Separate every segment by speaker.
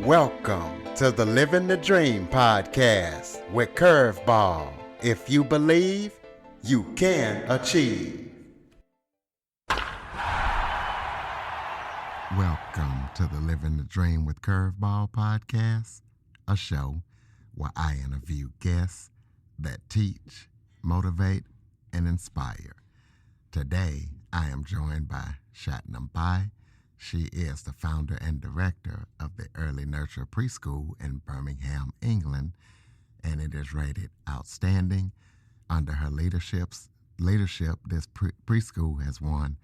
Speaker 1: Welcome to the Living the Dream podcast with Curveball. If you believe, you can achieve. Welcome to the Living the Dream with Curveball podcast, a show where I interview guests that teach, motivate, and inspire. Today, I am joined by Shabnum Bhai. She is the founder and director of the Early Nurture Preschool in Birmingham, England, and it is rated outstanding. Under her leadership, this preschool has won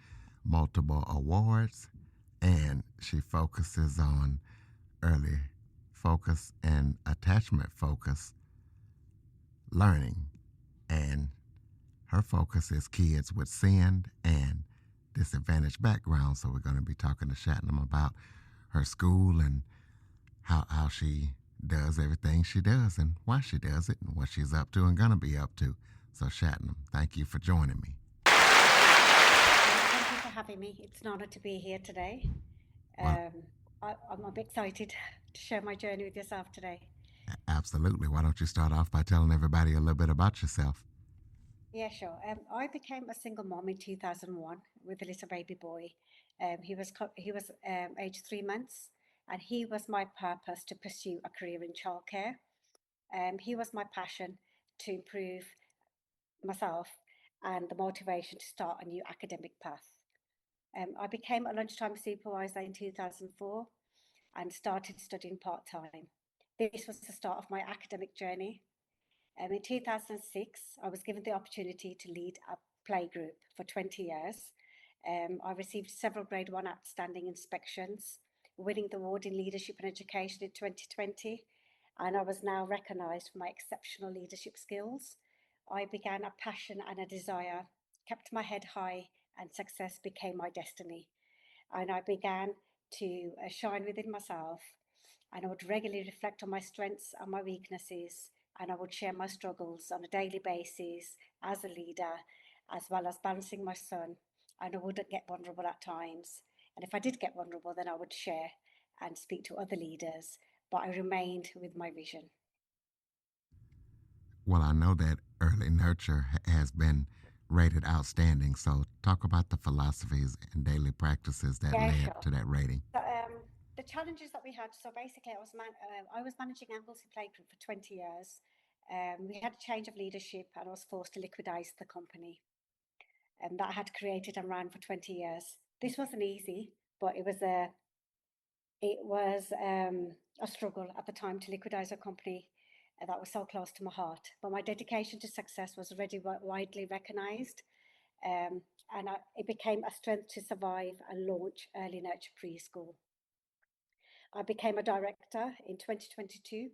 Speaker 1: multiple awards, and she focuses on early focus and attachment focus learning, and her focus is kids with SEND and disadvantaged backgrounds. So we're going to be talking to Shabnum about her school and how she does everything she does and why she does it and what she's up to and going to be up to. So Shabnum, thank you for joining me.
Speaker 2: Thank you for having me. It's an honor to be here today. I'm a bit excited to share my journey with yourself today.
Speaker 1: Absolutely. Why don't you start off by telling everybody a little bit about yourself?
Speaker 2: Yeah, sure. I became a single mom in 2001 with a little baby boy. He was aged 3 months, and he was my purpose to pursue a career in childcare. He was my passion to improve myself and the motivation to start a new academic path. I became a lunchtime supervisor in 2004 and started studying part time. This was the start of my academic journey. In 2006, I was given the opportunity to lead a play group for 20 years. I received several grade one outstanding inspections, winning the award in leadership and education in 2020, and I was now recognised for my exceptional leadership skills. I began a passion and a desire, kept my head high, and success became my destiny. And I began to shine within myself, and I would regularly reflect on my strengths and my weaknesses, and I would share my struggles on a daily basis as a leader, as well as balancing my son. And I wouldn't get vulnerable at times. And if I did get vulnerable, then I would share and speak to other leaders, but I remained with my vision.
Speaker 1: Well, I know that early nurture has been rated outstanding. So talk about the philosophies and daily practices that
Speaker 2: Yeah,
Speaker 1: led
Speaker 2: sure.
Speaker 1: to that rating.
Speaker 2: So, the challenges that we had. So basically, I was managing Anglesey Playgroup for 20 years. We had a change of leadership, and I was forced to liquidize the company. That I had created and ran for 20 years. This wasn't easy, but it was a struggle at the time to liquidize a company that was so close to my heart. But my dedication to success was already widely recognized, um, and it became a strength to survive and launch Early Nurture Preschool. I became a director in 2022,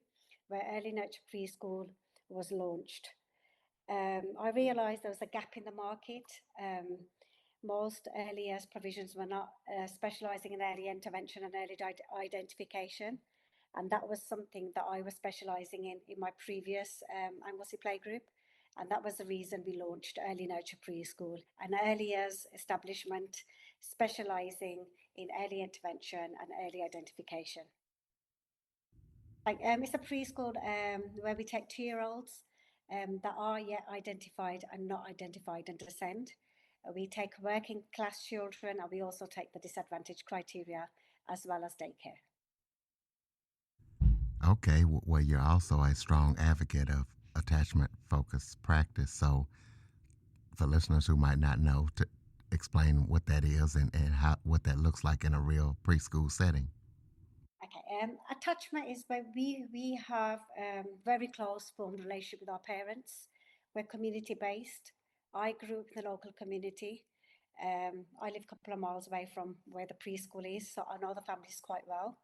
Speaker 2: where Early Nurture Preschool was launched. I realised there was a gap in the market. Most early years provisions were not specialising in early intervention and early identification. And that was something that I was specialising in my previous Anglesey Playgroup. And that was the reason we launched Early Nurture Preschool, an early years establishment specialising in early intervention and early identification. It's a preschool where we take 2-year-olds that are yet identified and not identified under SEND. We take working class children, and we also take the disadvantaged criteria as well as daycare.
Speaker 1: Okay, well, you're also a strong advocate of attachment focused practice. So, for listeners who might not know, to explain what that is and how what that looks like in a real preschool setting.
Speaker 2: Okay, attachment is where we have very close formed relationship with our parents. We're community based. I grew up in the local community. I live a couple of miles away from where the preschool is, so I know the families quite well.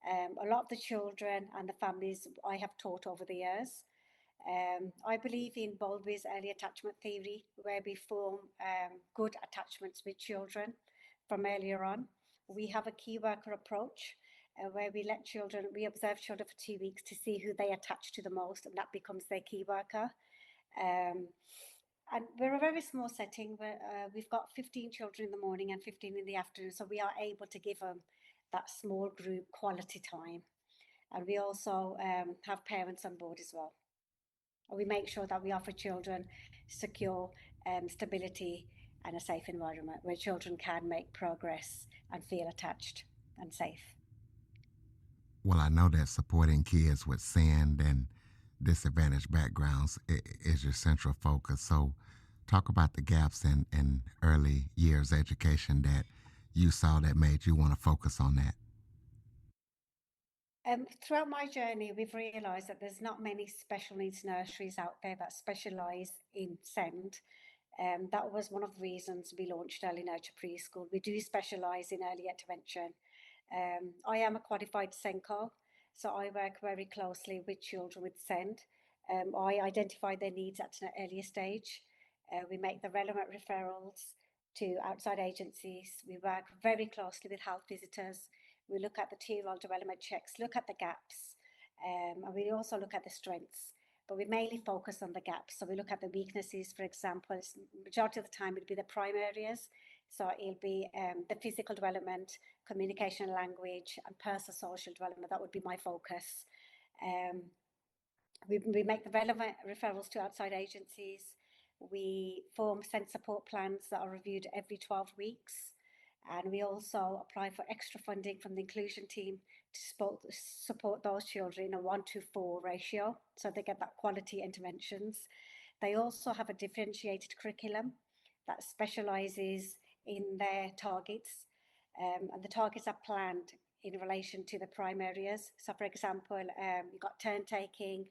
Speaker 2: A lot of the children and the families I have taught over the years. I believe in Bowlby's early attachment theory, where we form good attachments with children from earlier on. We have a key worker approach where we observe children for 2 weeks to see who they attach to the most, and that becomes their key worker. Um, and we're a very small setting where we've got 15 children in the morning and 15 in the afternoon, so we are able to give them that small group quality time. And we also have parents on board as well. And we make sure that we offer children secure stability and a safe environment where children can make progress and feel attached and safe.
Speaker 1: Well, I know that supporting kids with SEND and disadvantaged backgrounds is your central focus. So, talk about the gaps in early years education that you saw that made you want to focus on that.
Speaker 2: Throughout my journey, we've realised that there's not many special needs nurseries out there that specialise in SEND. That was one of the reasons we launched Early Nurture Preschool. We do specialise in early intervention. I am a qualified SENCO, so I work very closely with children with SEND. I identify their needs at an earlier stage. We make the relevant referrals to outside agencies. We work very closely with health visitors. We look at the 2-year-old development checks, look at the gaps, and we also look at the strengths. But we mainly focus on the gaps. So we look at the weaknesses, for example. Majority of the time, it'll be the prime areas. So it'll be the physical development, communication, language, and personal social development. That would be my focus. Um, we make the relevant referrals to outside agencies. We form SEND support plans that are reviewed every 12 weeks. And we also apply for extra funding from the inclusion team to support those children in a 1-to-4 ratio, so they get that quality interventions. They also have a differentiated curriculum that specialises in their targets, and the targets are planned in relation to the prime areas. So, for example, you've got turn taking,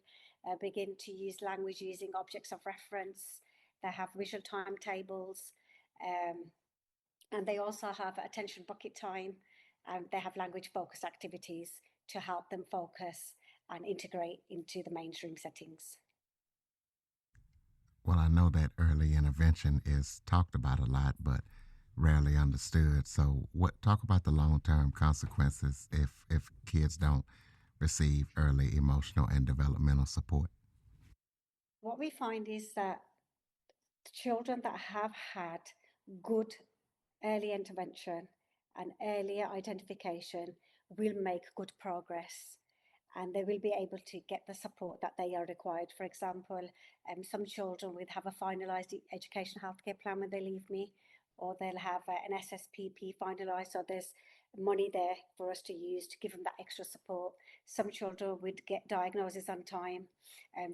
Speaker 2: begin to use language using objects of reference. They have visual timetables, um, and they also have attention bucket time, and they have language focus activities to help them focus and integrate into the mainstream settings.
Speaker 1: Well, I know that early intervention is talked about a lot, but rarely understood. So, what talk about the long-term consequences if kids don't receive early emotional and developmental support?
Speaker 2: What we find is that children that have had good early intervention and earlier identification will make good progress, and they will be able to get the support that they are required. For example, some children will have a finalised education healthcare plan when they leave me, or they'll have an SSPP finalised, so there's money there for us to use to give them that extra support. Some children would get diagnosis on time.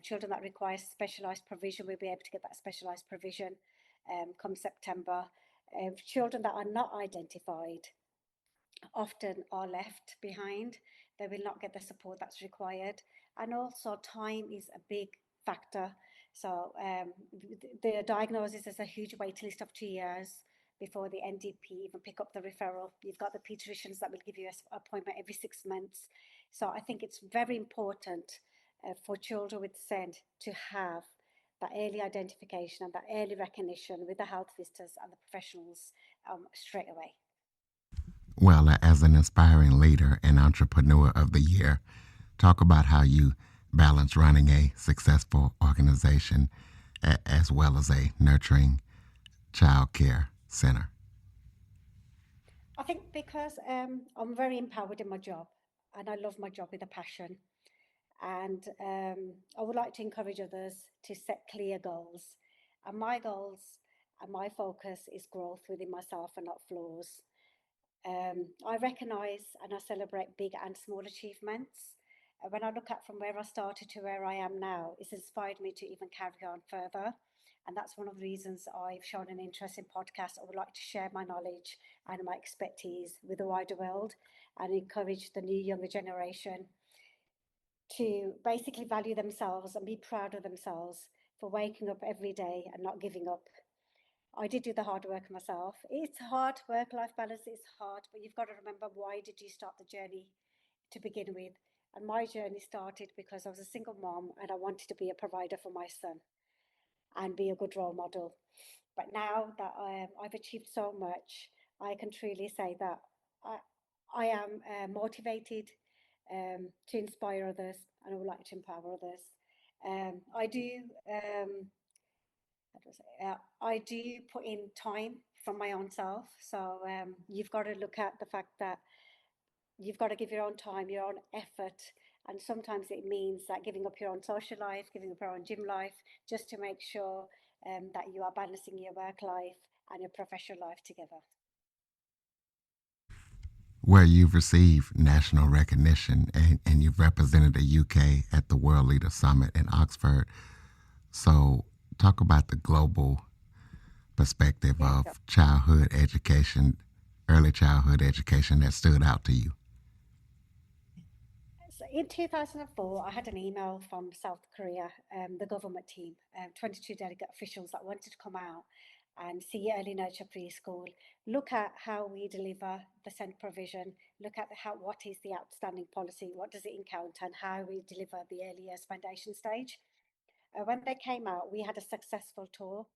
Speaker 2: Children that require specialised provision will be able to get that specialised provision come September. Children that are not identified often are left behind. They will not get the support that's required. And also, time is a big factor. So, the diagnosis is a huge waiting list of 2 years before the NDP even pick up the referral. You've got the pediatricians that will give you an appointment every 6 months. So, I think it's very important for children with SEND to have that early identification and that early recognition with the health visitors and the professionals straight away.
Speaker 1: Well, as an inspiring leader and entrepreneur of the year, talk about how you balance running a successful organization as well as a nurturing child care center.
Speaker 2: I think because I'm very empowered in my job and I love my job with a passion. And I would like to encourage others to set clear goals. And my goals and my focus is growth within myself and not flaws. I recognise and I celebrate big and small achievements. When I look at from where I started to where I am now, it's inspired me to even carry on further. And that's one of the reasons I've shown an interest in podcasts. I would like to share my knowledge and my expertise with the wider world and encourage the new younger generation to basically value themselves and be proud of themselves for waking up every day and not giving up. I did do the hard work myself. It's hard, work life balance is hard, but you've got to remember, why did you start the journey to begin with? And my journey started because I was a single mom and I wanted to be a provider for my son and be a good role model. But now that I've achieved so much, I can truly say that I, I am motivated to inspire others, and I would like to empower others. I do. How do I say? I do put in time from my own self. So you've got to look at the fact that you've got to give your own time, your own effort, And sometimes it means that giving up your own social life, giving up your own gym life, just to make sure that you are balancing your work life and your professional life together.
Speaker 1: Where you've received national recognition and you've represented the UK at the World Leader Summit in Oxford. So, talk about the global perspective
Speaker 2: Yeah, sure.
Speaker 1: of childhood education, early childhood education that stood out to you.
Speaker 2: So in 2004, I had an email from South Korea, the government team, 22 delegate officials that wanted to come out and see early nurture preschool, look at how we deliver the SEND provision, look at how what is the outstanding policy, what does it encounter, and how we deliver the early years foundation stage. When they came out, we had a successful tour.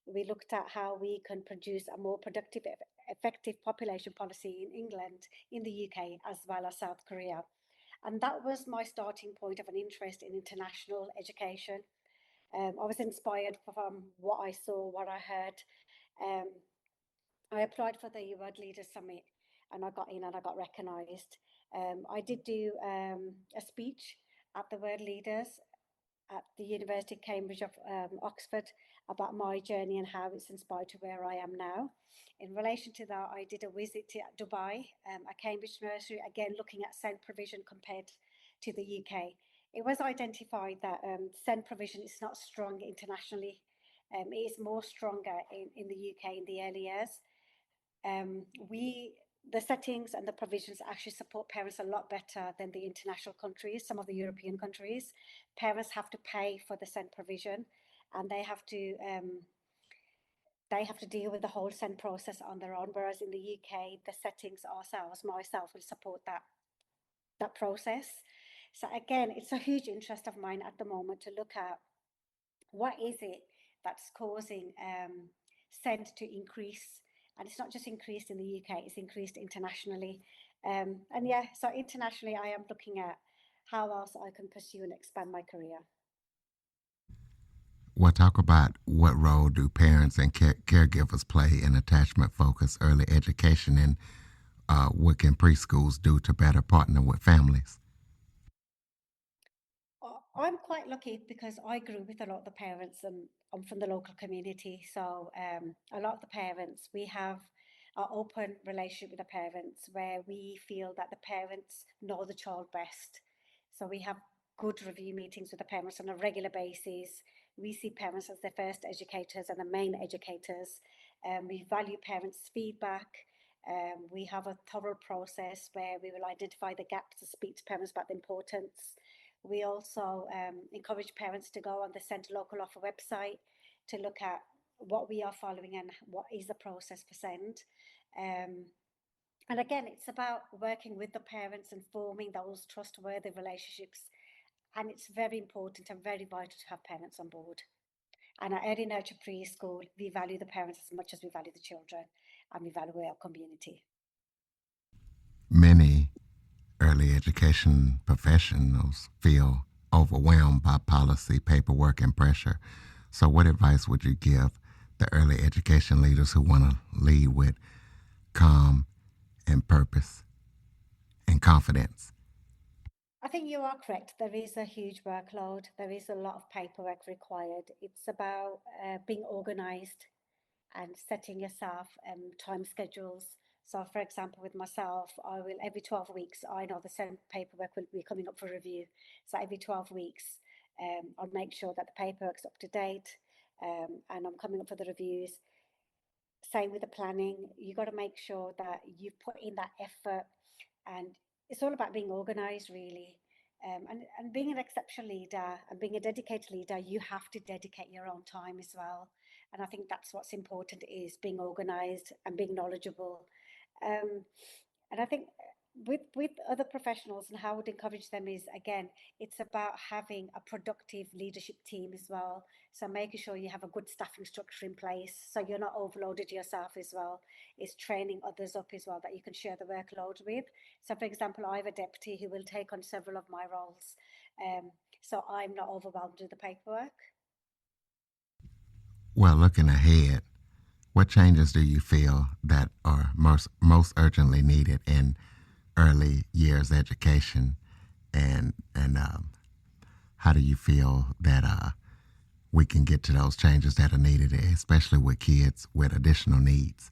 Speaker 2: We looked at how we can produce a more productive, effective population policy in England, in the UK, as well as South Korea. And that was my starting point of an interest in international education. I was inspired from what I saw, what I heard. Um, I applied for the World Leaders Summit and I got in and I got recognised. I did do a speech at the World Leaders at the University of Cambridge of Oxford about my journey and how it's inspired to where I am now. In relation to that, I did a visit to Dubai, a Cambridge nursery, again looking at SEND provision compared to the UK. It was identified that SEND provision is not strong internationally. It is more stronger in the UK in the early years. We the settings and the provisions actually support parents a lot better than the international countries, some of the European countries. Parents have to pay for the SEND provision, and they have to deal with the whole SEND process on their own. Whereas in the UK, the settings ourselves, myself, will support that process. So again, it's a huge interest of mine at the moment to look at what is it that's causing SEND to increase. And it's not just increased in the UK, it's increased internationally. And yeah, so internationally, I am looking at how else I can pursue and expand my career.
Speaker 1: Well, talk about what role do parents and caregivers play in attachment focused early education, and what can preschools do to better partner with families?
Speaker 2: I'm quite lucky because I grew with a lot of the parents and I'm from the local community. So a lot of the parents, we have an open relationship with the parents where we feel that the parents know the child best. So we have good review meetings with the parents on a regular basis. We see parents as the first educators and the main educators. We value parents' feedback. We have a thorough process where we will identify the gaps and speak to parents about the importance. We also encourage parents to go on the Centre Local Offer website to look at what we are following and what is the process for SEND. Um, and again, it's about working with the parents and forming those trustworthy relationships. And it's very important and very vital to have parents on board. And at Early Nurture Preschool, we value the parents as much as we value the children and we value our community.
Speaker 1: Many early education professionals feel overwhelmed by policy, paperwork, and pressure. So, what advice would you give the early education leaders who want to lead with calm and purpose and confidence?
Speaker 2: I think you are correct. There is a huge workload. There is a lot of paperwork required. It's about being organized and setting yourself time schedules. So, for example, with myself, I will every 12 weeks, I know the same paperwork will be coming up for review. So, every 12 weeks, I'll make sure that the paperwork's up to date and I'm coming up for the reviews. Same with the planning. You got to make sure that you put in that effort, and it's all about being organized, really. And being an exceptional leader and being a dedicated leader, you have to dedicate your own time as well. And I think that's what's important is being organized and being knowledgeable. Um, and I think with other professionals and how I would encourage them is again, it's about having a productive leadership team as well. So making sure you have a good staffing structure in place so you're not overloaded yourself as well. It's training others up as well that you can share the workload with. So for example, I have a deputy who will take on several of my roles. Um, so I'm not overwhelmed with the paperwork.
Speaker 1: Well, looking ahead, what changes do you feel that are most urgently needed in early years education, And how do you feel that we can get to those changes that are needed, especially with kids with additional needs?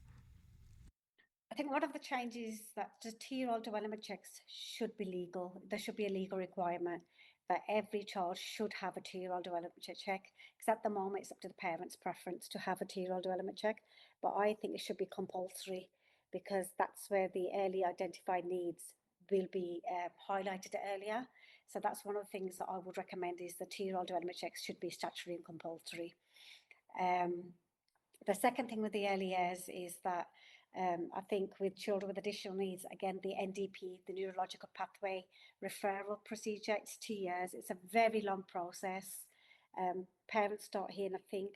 Speaker 2: I think one of the changes that the 2-year-old development checks should be legal. There should be a legal requirement that every child should have a 2-year-old development check. Because at the moment, it's up to the parents' preference to have a 2-year-old development check. But I think it should be compulsory because that's where the early identified needs will be highlighted earlier. So that's one of the things that I would recommend is the 2-year-old development checks should be statutory and compulsory. Um, the second thing with the early years is that I think with children with additional needs, again, the NDP, the neurological pathway referral procedure, it's 2 years. It's a very long process. Parents start hearing a thing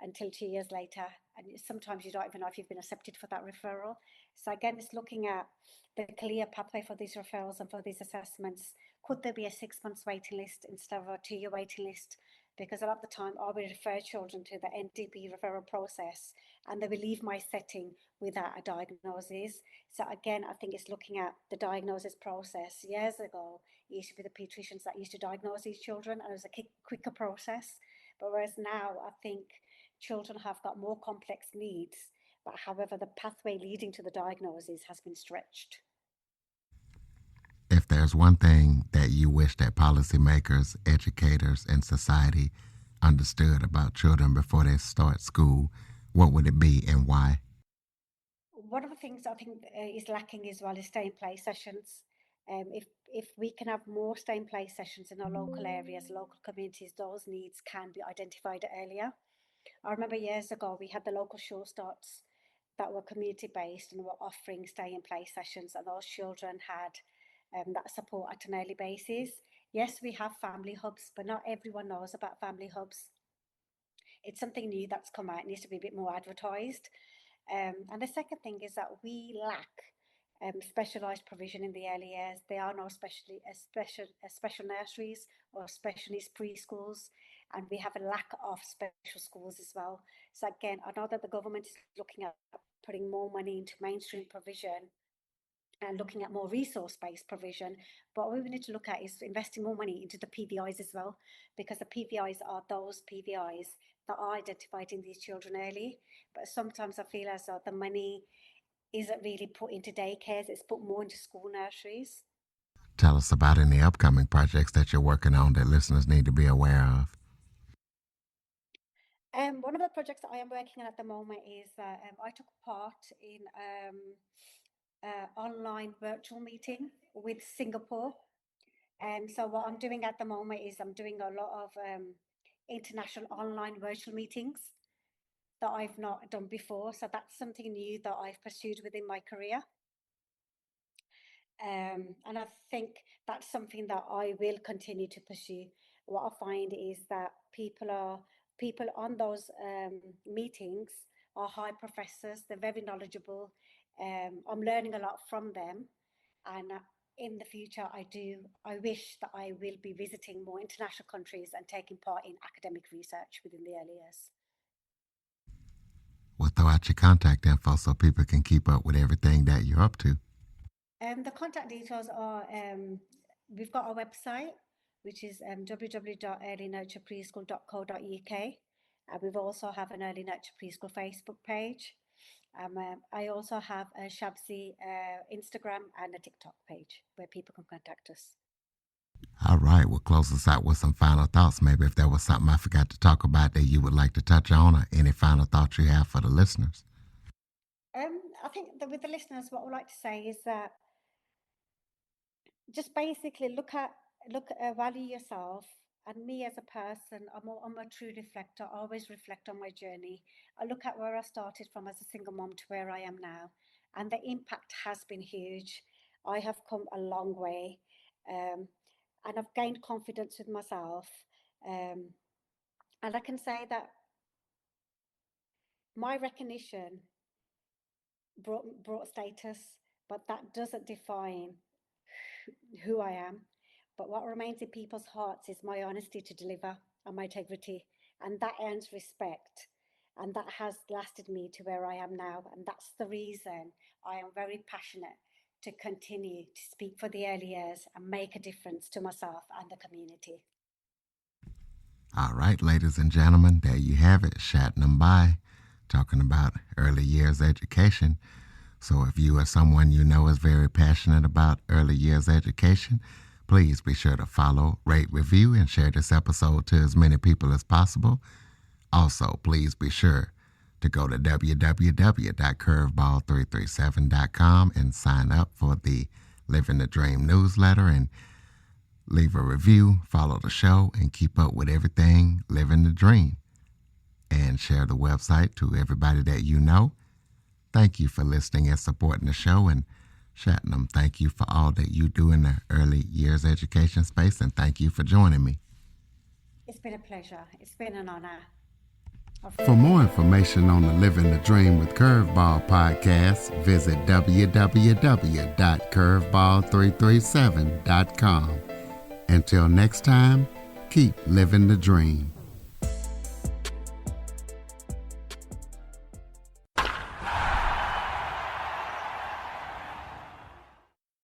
Speaker 2: until 2 years later, and sometimes you don't even know if you've been accepted for that referral. So again, it's looking at the clear pathway for these referrals and for these assessments. Could there be a 6 months waiting list instead of a 2-year waiting list? Because a lot of the time I will refer children to the NDP referral process and they will leave my setting without a diagnosis. So again, I think it's looking at the diagnosis process. Years ago, it used to be the pediatricians that used to diagnose these children and it was a quicker process. But whereas now, I think children have got more complex needs, but however, the pathway leading to the diagnosis has been stretched.
Speaker 1: If there's one thing that you wish that policymakers, educators, and society understood about children before they start school, what would it be and why?
Speaker 2: One of the things I think is lacking as well is stay in play sessions. If we can have more stay in play sessions in our local areas, local communities, those needs can be identified earlier. I remember years ago we had the local show starts that were community based and were offering stay in play sessions, and those children had that support at an early basis. Yes, we have family hubs, but not everyone knows about family hubs. It's something new that's come out. It needs to be a bit more advertised. And the second thing is that we lack specialised provision in the early years. There are no special nurseries or specialist preschools, and we have a lack of special schools as well. So again, I know that the government is looking at putting more money into mainstream provision and looking at more resource-based provision. But what we need to look at is investing more money into the PVIs as well, because the PVIs are those PVIs that are identified in these children early. But sometimes I feel as though the money isn't really put into daycares, it's put more into school nurseries.
Speaker 1: Tell us about any upcoming projects that you're working on that listeners need to be aware of.
Speaker 2: One of the projects that I am working on at the moment is that I took part in online virtual meeting with Singapore. So what I'm doing at the moment is I'm doing a lot of international online virtual meetings that I've not done before. So that's something new that I've pursued within my career. And I think that's something that I will continue to pursue. What I find is that people on those meetings are high professors. They're very knowledgeable. I'm learning a lot from them, and in the future, I wish that I will be visiting more international countries and taking part in academic research within the early years.
Speaker 1: We'll throw out your contact info so people can keep up with everything that you're up to.
Speaker 2: The contact details are we've got our website, which is www.earlynurturepreschool.co.uk. We've also have an Early Nurture Preschool Facebook page. I also have a Shabsi Instagram and a TikTok page where people can contact us.
Speaker 1: All right, we'll close us out with some final thoughts. Maybe if there was something I forgot to talk about that you would like to touch on, or any final thoughts you have for the listeners.
Speaker 2: I think that with the listeners, what I would like to say is that just basically value yourself and me as a person. I'm a true reflector. I always reflect on my journey. I look at where I started from as a single mom to where I am now, and the impact has been huge. I have come a long way, um, and I've gained confidence with myself, um, and I can say that my recognition brought status, but that doesn't define who I am. But what remains in people's hearts is my honesty to deliver and my integrity. And that earns respect. And that has lasted me to where I am now. And that's the reason I am very passionate to continue to speak for the early years and make a difference to myself and the community.
Speaker 1: All right, ladies and gentlemen, there you have it. Shabnum Bhai talking about early years education. So if you or someone you know is very passionate about early years education, please be sure to follow, rate, review, and share this episode to as many people as possible. Also, please be sure to go to www.curveball337.com and sign up for the Living the Dream newsletter and leave a review, follow the show, and keep up with everything Living the Dream. And share the website to everybody that you know. Thank you for listening and supporting the show. And Shabnum, thank you for all that you do in the early years education space, and thank you for joining me.
Speaker 2: It's been a pleasure. It's been an honor.
Speaker 1: For more information on the Living the Dream with Curveball podcast, visit www.curveball337.com. Until next time, keep living the dream.